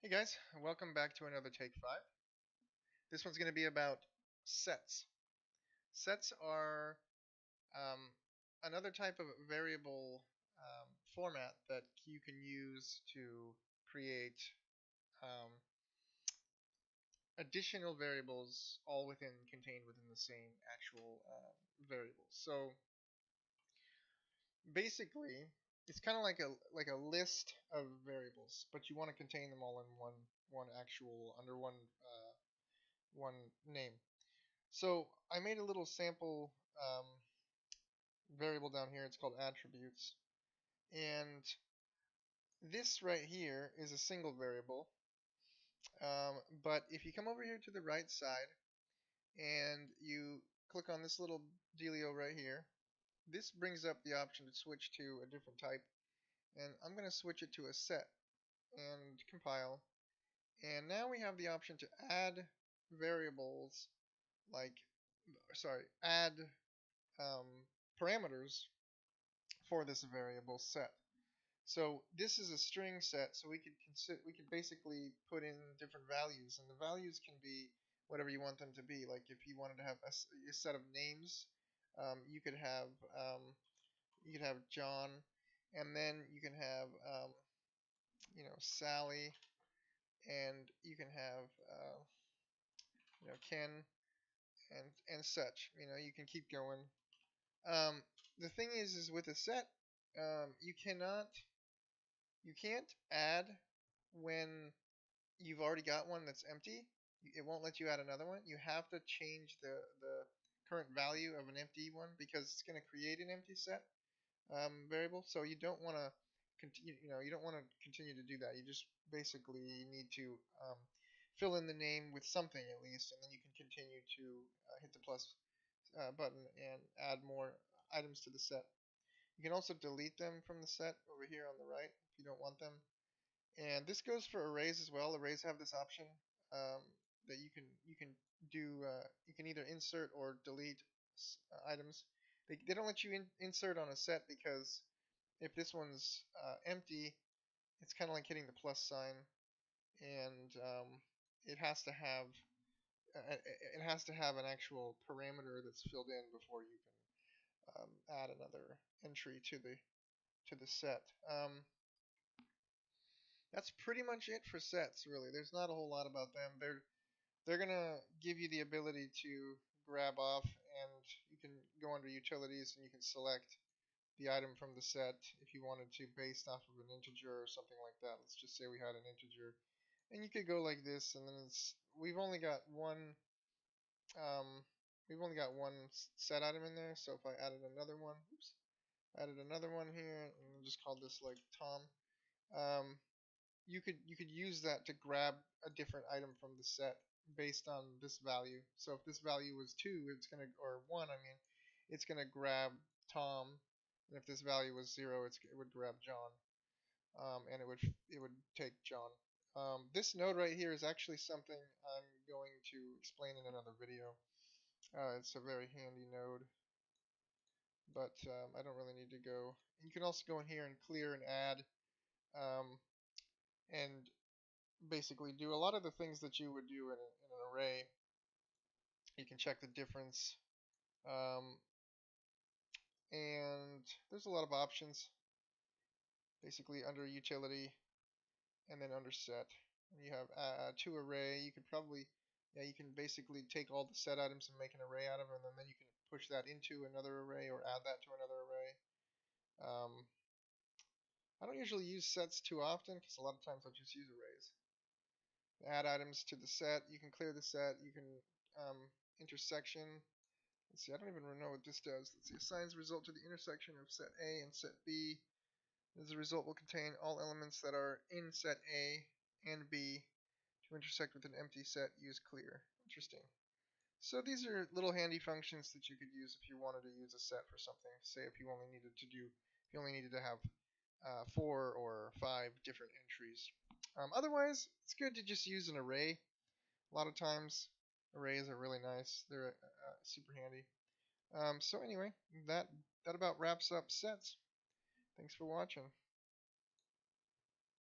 Hey guys, welcome back to another Take 5. This one's going to be about sets. Sets are um, another type of variable format that you can use to create um, additional variables all contained within the same actual variable. So basically, it's kind of like a list of variables, but you want to contain them all in one actual under one name. So I made a little sample variable down here. It's called attributes. And this right here is a single variable. But if you come over here to the right side and you click on this little dealio right here, this brings up the option to switch to a different type. And I'm going to switch it to a set and compile. And now we have the option to add variables like, add um, parameters for this variable set. So this is a string set, so we could basically put in different values, and the values can be whatever you want them to be. Like if you wanted to have a set of names, you could have John, and then you can have Sally, and you can have Ken, and such. You can keep going. The thing is with a set, you can't add when you've already got one that's empty. It won't let you add another one. You have to change the current value of an empty one because it's going to create an empty set variable. So you don't want to continue. You don't want to continue to do that. You just basically need to fill in the name with something at least, and then you can continue to hit the plus button and add more items to the set. You can also delete them from the set over here on the right if you don't want them. And this goes for arrays as well. Arrays have this option that you can do. You can either insert or delete items. They don't let you insert on a set because if this one's empty, it's kind of like hitting the plus sign, and it has to have an actual parameter that's filled in before you can add another entry to the set. That's pretty much it for sets, really. There's not a whole lot about them. They're gonna give you the ability to grab off, and you can go under utilities and you can select the item from the set if you wanted to based off of an integer or something like that. Let's just say we had an integer, and you could go like this, and then we've only got one um, set item in there. So if I added another one, here, and we'll just call this like Tom. Um, you could use that to grab a different item from the set based on this value. So if this value was 2, or 1, I mean, it's gonna grab Tom, and if this value was 0, it would grab John, and it would take John. This node right here is actually something I'm going to explain in another video. It's a very handy node, but I don't really need to go. You can also go in here and clear and add, um, and basically do a lot of the things that you would do in an array. You can check the difference, um, and there's a lot of options basically under utility and then under set. You have to array. You could probably, yeah, you can basically take all the set items and make an array out of them, and then you can push that into another array or add that to another array. I don't usually use sets too often because a lot of times I'll just use arrays. Add items to the set. You can clear the set. You can intersection. Let's see, I don't even know what this does. Let's see, assigns result to the intersection of set A and set B. This result will contain all elements that are in set A and B to intersect with an empty set. Use clear. Interesting. So these are little handy functions that you could use if you wanted to use a set for something. Say if you only needed to have 4 or 5 different entries. Otherwise, it's good to just use an array. A lot of times, arrays are really nice. They're super handy. So anyway, that about wraps up sets. Thanks for watching.